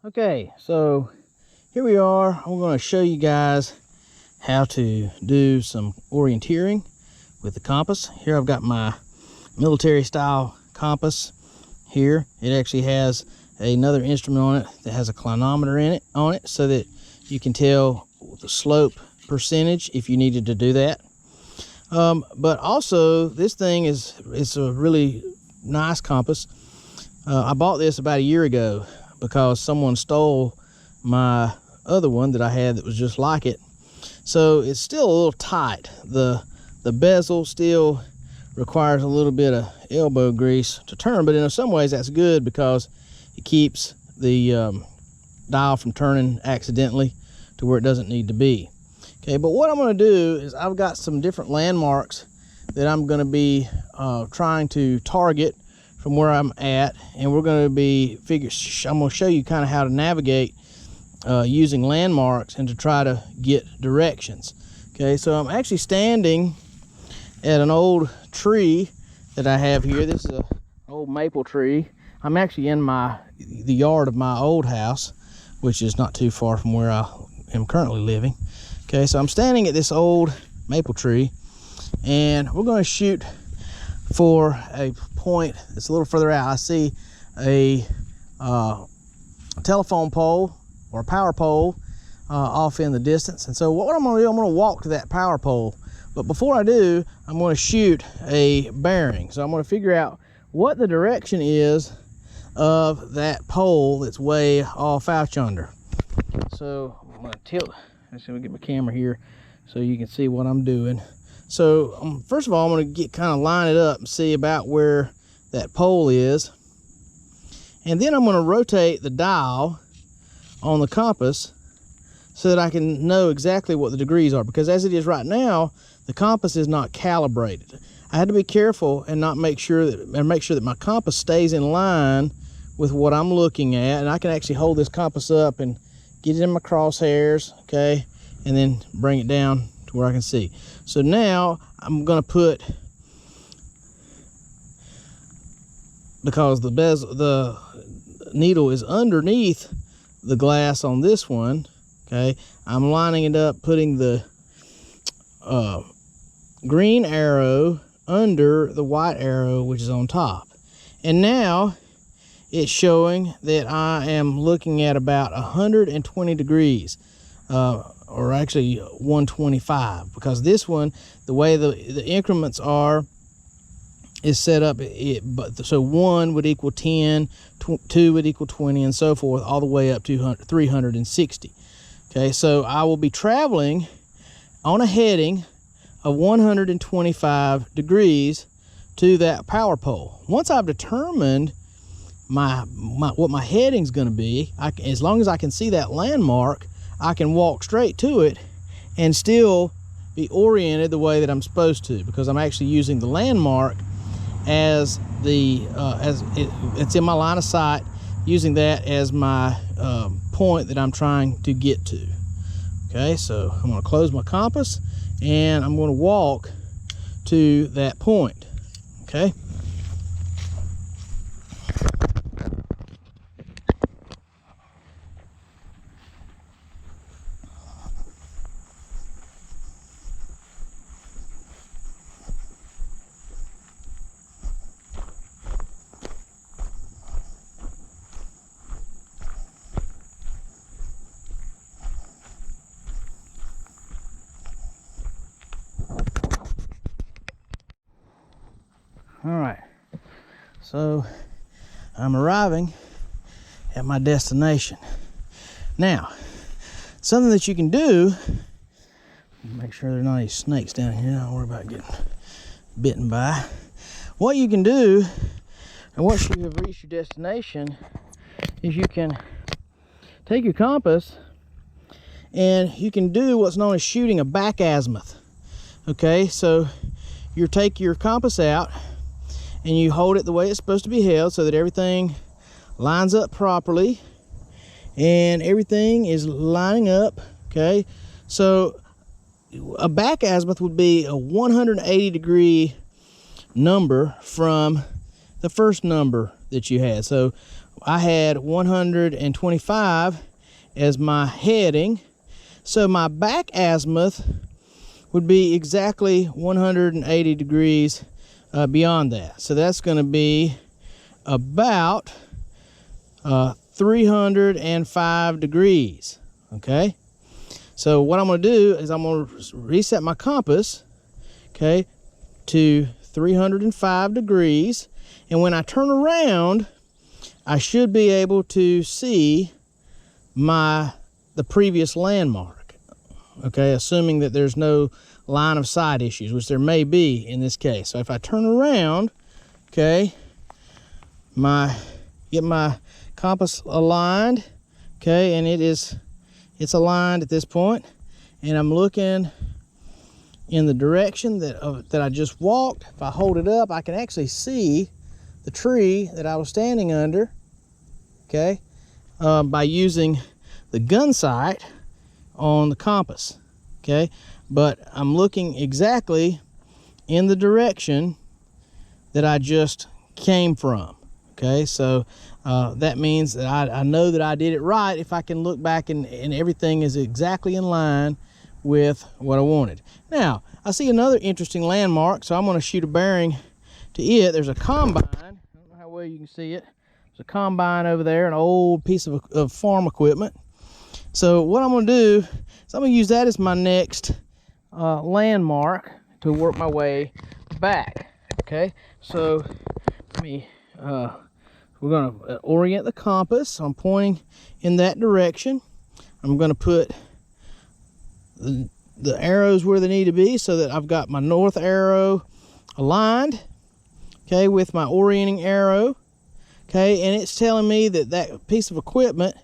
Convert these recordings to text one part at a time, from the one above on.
Okay, so here we are. I'm going to show you guys how to do some orienteering with the compass. Here I've got my military style compass here. It actually has another instrument on it that has a clinometer on it so that you can tell the slope percentage if you needed to do that. But also this thing is a really nice compass. I bought this about a year ago because someone stole my other one that I had that was just like it. So it's still a little tight. The bezel still requires a little bit of elbow grease to turn, but in some ways that's good because it keeps the dial from turning accidentally to where it doesn't need to be. Okay, but what I'm going to do is I've got some different landmarks that I'm going to be trying to target from where I'm at, and we're going to be I'm going to show you kind of how to navigate using landmarks and to try to get directions. Okay, so I'm actually standing at an old tree that I have here. This is an old maple tree. I'm actually in the yard of my old house, which is not too far from where I am currently living. Okay, so I'm standing at this old maple tree, and we're going to shoot for a point that's a little further out. I see a telephone pole or a power pole off in the distance, and so what I'm going to do, I'm going to walk to that power pole. But before I do, I'm going to shoot a bearing. So I'm going to figure out what the direction is of that pole that's way off out yonder. So I'm going to tilt. Let's see if we get my camera here so you can see what I'm doing. So first of all, I'm going to kind of line it up and see about where that pole is. And then I'm going to rotate the dial on the compass so that I can know exactly what the degrees are, because as it is right now, the compass is not calibrated. I had to be careful and make sure that my compass stays in line with what I'm looking at, and I can actually hold this compass up and get it in my crosshairs, okay, and then bring it down to where I can see. So now I'm going to put, because the needle is underneath the glass on this one, okay, I'm lining it up, putting the green arrow under the white arrow, which is on top. And now it's showing that I am looking at about 120 degrees, or actually 125, because this one, the way the increments is set up, so 1 would equal 10, 2 would equal 20, and so forth, all the way up to 360. Okay, so I will be traveling on a heading of 125 degrees to that power pole. Once I've determined what my heading's going to be, as long as I can see that landmark, I can walk straight to it and still be oriented the way that I'm supposed to, because I'm actually using the landmark as it's in my line of sight, using that as my point that I'm trying to get to. Okay, so I'm going to close my compass and I'm going to walk to that point. Okay. All right, so I'm arriving at my destination. Now, something that you can do, make sure there are not any snakes down here, don't worry about getting bitten by. What you can do, and once you have reached your destination, is you can take your compass and you can do what's known as shooting a back azimuth. Okay, so you take your compass out and you hold it the way it's supposed to be held so that everything lines up properly and everything is lining up. Okay, so a back azimuth would be a 180 degree number from the first number that you had. So I had 125 as my heading. So my back azimuth would be exactly 180 degrees beyond that. So that's going to be about 305 degrees. Okay. So what I'm going to do is I'm going to reset my compass, okay, to 305 degrees. And when I turn around, I should be able to see the previous landmark, okay, assuming that there's no line of sight issues, which there may be in this case. So if I turn around, okay, get my compass aligned, okay, and it's aligned at this point, and I'm looking in the direction that I just walked. If I hold it up, I can actually see the tree that I was standing under, okay, by using the gun sight on the compass, okay. But I'm looking exactly in the direction that I just came from, okay. So that means that I know that I did it right if I can look back and everything is exactly in line with what I wanted. Now, I see another interesting landmark, so I'm going to shoot a bearing to it. There's a combine. I don't know how well you can see it. There's a combine over there, an old piece of farm equipment. So what I'm going to do is I'm going to use that as my next landmark to work my way back. Okay, so let me we're going to orient the compass. So I'm pointing in that direction. I'm going to put the arrows where they need to be so that I've got my north arrow aligned, okay, with my orienting arrow, okay, and it's telling me that that piece of equipment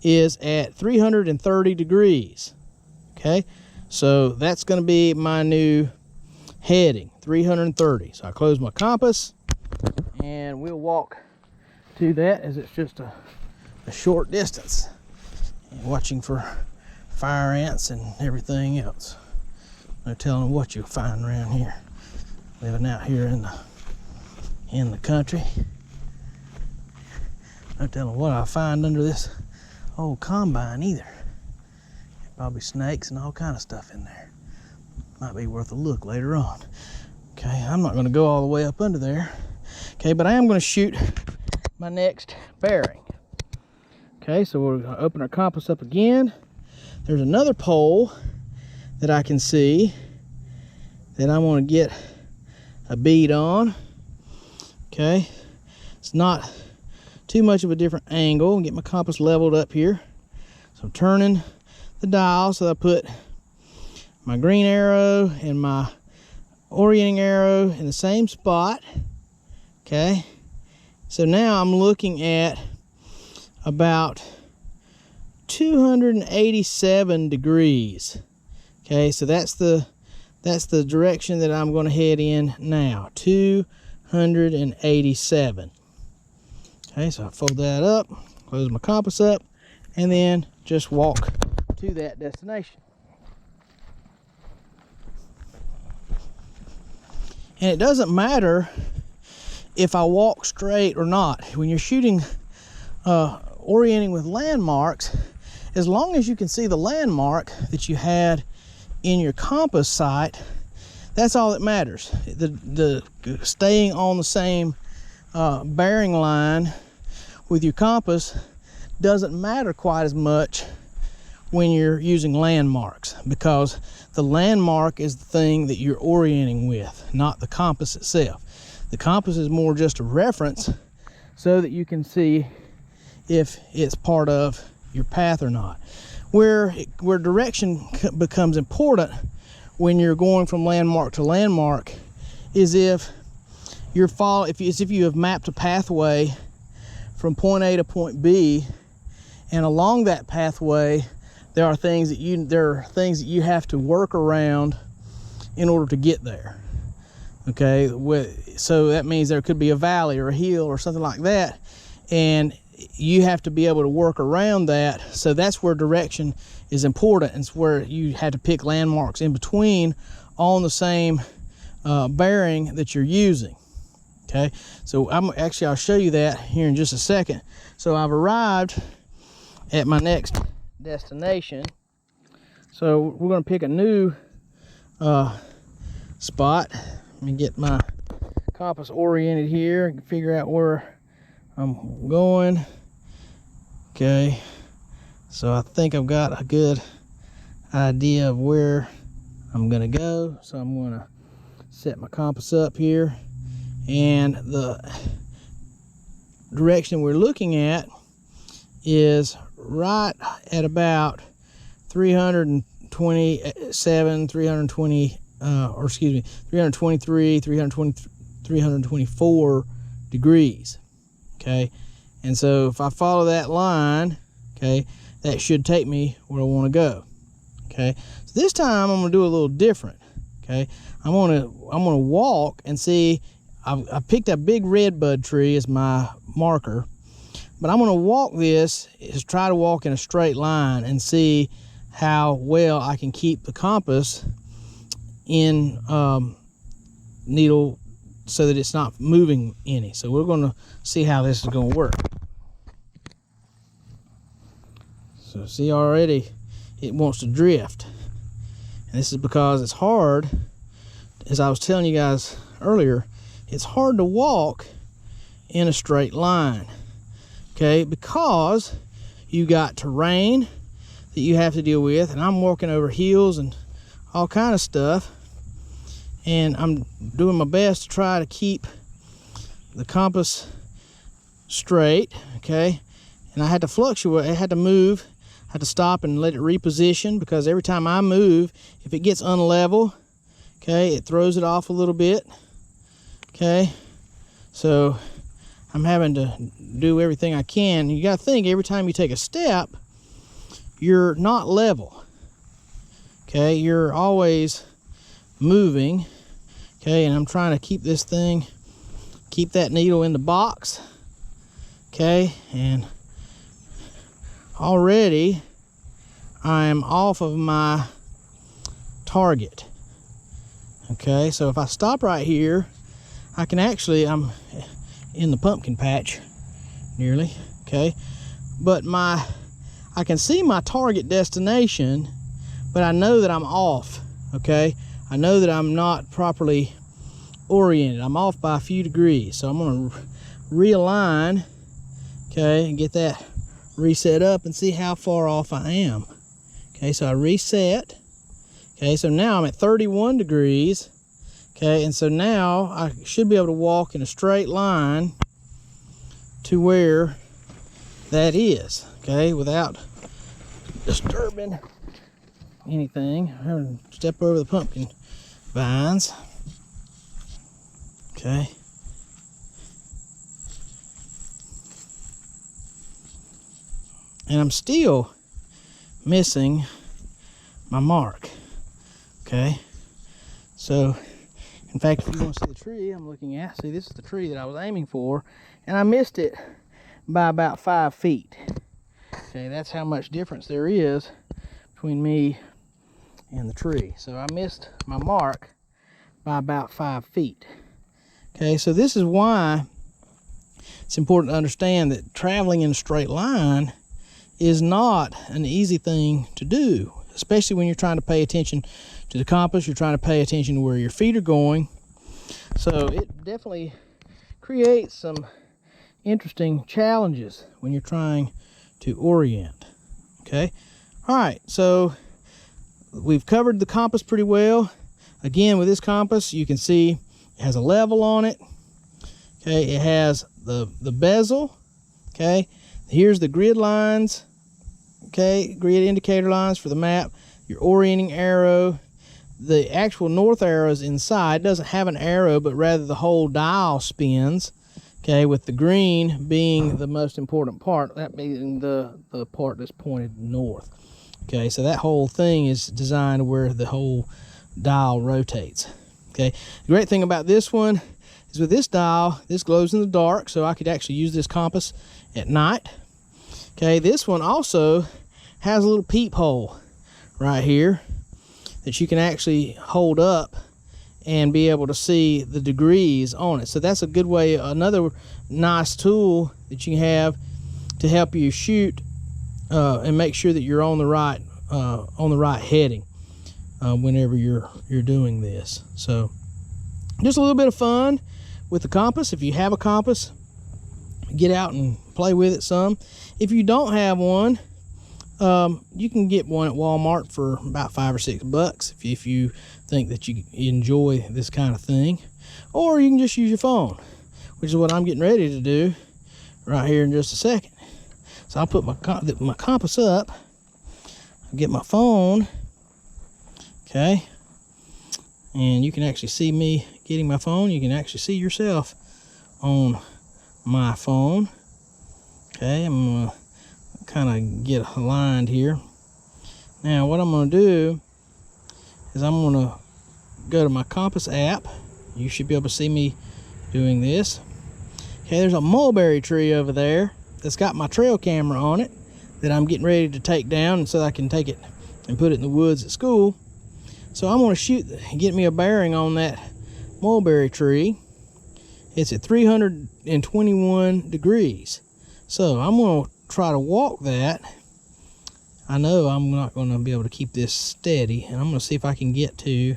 is at 330 degrees, okay. So that's going to be my new heading, 330. So I close my compass and we'll walk to that, as it's just a short distance, and watching for fire ants and everything else. No telling what you'll find around here, living out here in the country. No telling what I'll find under this old combine either. Probably snakes and all kind of stuff in there. Might be worth a look later on. Okay, I'm not going to go all the way up under there. Okay, but I am going to shoot my next bearing. Okay, so we're going to open our compass up again. There's another pole that I can see that I want to get a bead on. Okay, it's not too much of a different angle. Get my compass leveled up here. So I'm turning the dial so that I put my green arrow and my orienting arrow in the same spot. Okay, so now I'm looking at about 287 degrees. Okay, so that's the direction that I'm going to head in now, 287. Okay, so I fold that up, close my compass up, and then just walk to that destination. And it doesn't matter if I walk straight or not. When you're shooting orienting with landmarks, as long as you can see the landmark that you had in your compass sight, that's all that matters. The staying on the same bearing line with your compass doesn't matter quite as much when you're using landmarks, because the landmark is the thing that you're orienting with, not the compass itself. The compass is more just a reference so that you can see if it's part of your path or not. Where direction becomes important when you're going from landmark to landmark is if you have mapped a pathway from point A to point B, and along that pathway there are things that you have to work around in order to get there. Okay, so that means there could be a valley or a hill or something like that, and you have to be able to work around that. So that's where direction is important. It's where you had to pick landmarks in between on the same bearing that you're using. Okay, so I'll show you that here in just a second. So I've arrived at my next destination. So we're going to pick a new spot. Let me get my compass oriented here and figure out where I'm going. Okay, so I think I've got a good idea of where I'm gonna go. So I'm gonna set my compass up here, and the direction we're looking at is right at about 327, 320, or excuse me, 323, 324 degrees. Okay, and so if I follow that line, okay, that should take me where I want to go. Okay, so this time I'm gonna do a little different. Okay, I'm gonna walk and see. I picked a big redbud tree as my marker, but I'm gonna walk this, is try to walk in a straight line and see how well I can keep the compass in needle so that it's not moving any. So we're going to see how this is going to work. So see, already it wants to drift, and this is because it's hard. As I was telling you guys earlier, it's hard to walk in a straight line, okay, because you got terrain that you have to deal with, and I'm walking over hills and all kind of stuff, and I'm doing my best to try to keep the compass straight. Okay, and I had to fluctuate, I had to move, I had to stop and let it reposition, because every time I move, if it gets unlevel, okay, it throws it off a little bit. Okay, so I'm having to do everything I can. You got to think, every time you take a step, you're not level. Okay, you're always moving. Okay, and I'm trying to keep this thing, keep that needle in the box. Okay, and already I'm off of my target. Okay, so if I stop right here, I can actually, I'm in the pumpkin patch nearly. Okay, but I can see my target destination, but I know that I'm off. Okay, I know that I'm not properly oriented. I'm off by a few degrees, so I'm going to realign, okay, and get that reset up and see how far off I am. Okay, so I reset. Okay, so now I'm at 31 degrees. Okay, and so now I should be able to walk in a straight line to where that is, okay, without disturbing anything. I'm having to step over the pumpkin vines. Okay. And I'm still missing my mark. Okay. So, in fact, if you want to see the tree I'm looking at, see, this is the tree that I was aiming for, and I missed it by about 5 feet. Okay, that's how much difference there is between me and the tree. So I missed my mark by about 5 feet. Okay, so this is why it's important to understand that traveling in a straight line is not an easy thing to do, especially when you're trying to pay attention to the compass, you're trying to pay attention to where your feet are going. So it definitely creates some interesting challenges when you're trying to orient. Okay, all right, so we've covered the compass pretty well. Again, with this compass, you can see it has a level on it. Okay, it has the bezel. Okay, here's the grid lines. Okay, grid indicator lines for the map, your orienting arrow. The actual north arrow is inside. It doesn't have an arrow, but rather the whole dial spins. Okay, with the green being the most important part, that being the part that's pointed north. Okay, so that whole thing is designed where the whole dial rotates. Okay, the great thing about this one is with this dial, this glows in the dark, so I could actually use this compass at night. Okay, this one also has a little peephole right here that you can actually hold up and be able to see the degrees on it. So that's a good way, another nice tool that you have to help you shoot and make sure that you're on the right heading whenever you're doing this. So just a little bit of fun with the compass. If you have a compass, get out and play with it some. If you don't have one, you can get one at Walmart for about $5 or $6 if you think that you enjoy this kind of thing. Or you can just use your phone, which is what I'm getting ready to do right here in just a second. So I'll put my compass up, I'll get my phone, okay, and you can actually see me getting my phone. You can actually see yourself on my phone. Okay, I'm gonna kind of get aligned here. Now what I'm gonna do is I'm gonna go to my compass app. You should be able to see me doing this. Okay, there's a mulberry tree over there that's got my trail camera on it that I'm getting ready to take down so I can take it and put it in the woods at school. So I'm going to get me a bearing on that mulberry tree. It's at 321 degrees. So I'm going to try to walk that. I know I'm not going to be able to keep this steady, and I'm going to see if I can get to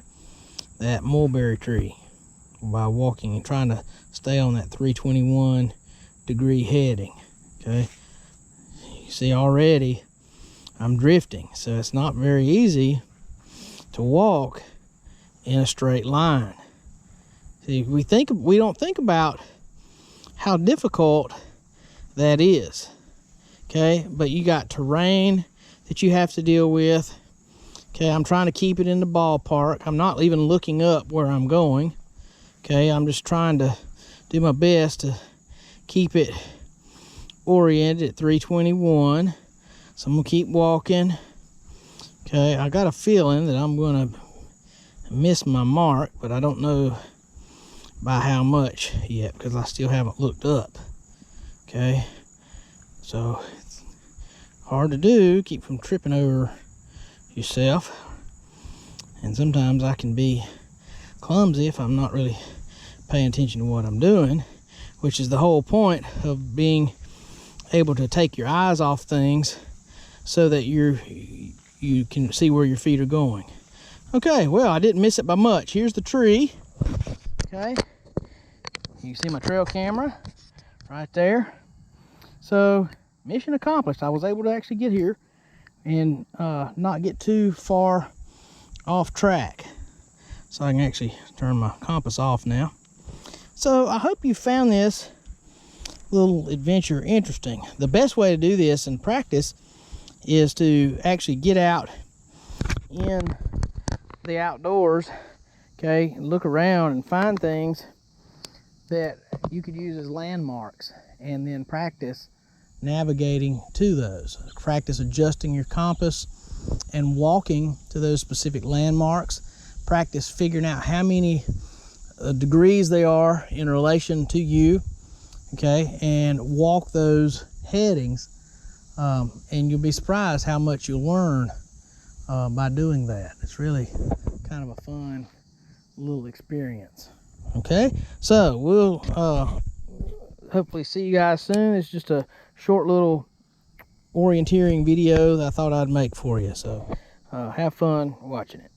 that mulberry tree by walking and trying to stay on that 321 degree heading. Okay, you see already I'm drifting, so it's not very easy to walk in a straight line. See, we don't think about how difficult that is. Okay, but you got terrain that you have to deal with. Okay, I'm trying to keep it in the ballpark. I'm not even looking up where I'm going. Okay, I'm just trying to do my best to keep it oriented at 321. So I'm gonna keep walking. Okay, I got a feeling that I'm gonna miss my mark, but I don't know by how much yet because I still haven't looked up. Okay, so it's hard to do, keep from tripping over yourself, and sometimes I can be clumsy if I'm not really paying attention to what I'm doing, which is the whole point of being able to take your eyes off things so that you can see where your feet are going. Okay, well, I didn't miss it by much. Here's the tree. Okay, you can see my trail camera right there. So mission accomplished. I was able to actually get here and not get too far off track. So I can actually turn my compass off now. So I hope you found this little adventure interesting. The best way to do this and practice is to actually get out in the outdoors, okay, and look around and find things that you could use as landmarks, and then practice navigating to those. Practice adjusting your compass and walking to those specific landmarks. Practice figuring out how many degrees they are in relation to you, okay, and walk those headings, and you'll be surprised how much you'll learn by doing that. It's really kind of a fun little experience. Okay, so we'll hopefully see you guys soon. It's just a short little orienteering video that I thought I'd make for you, so have fun watching it.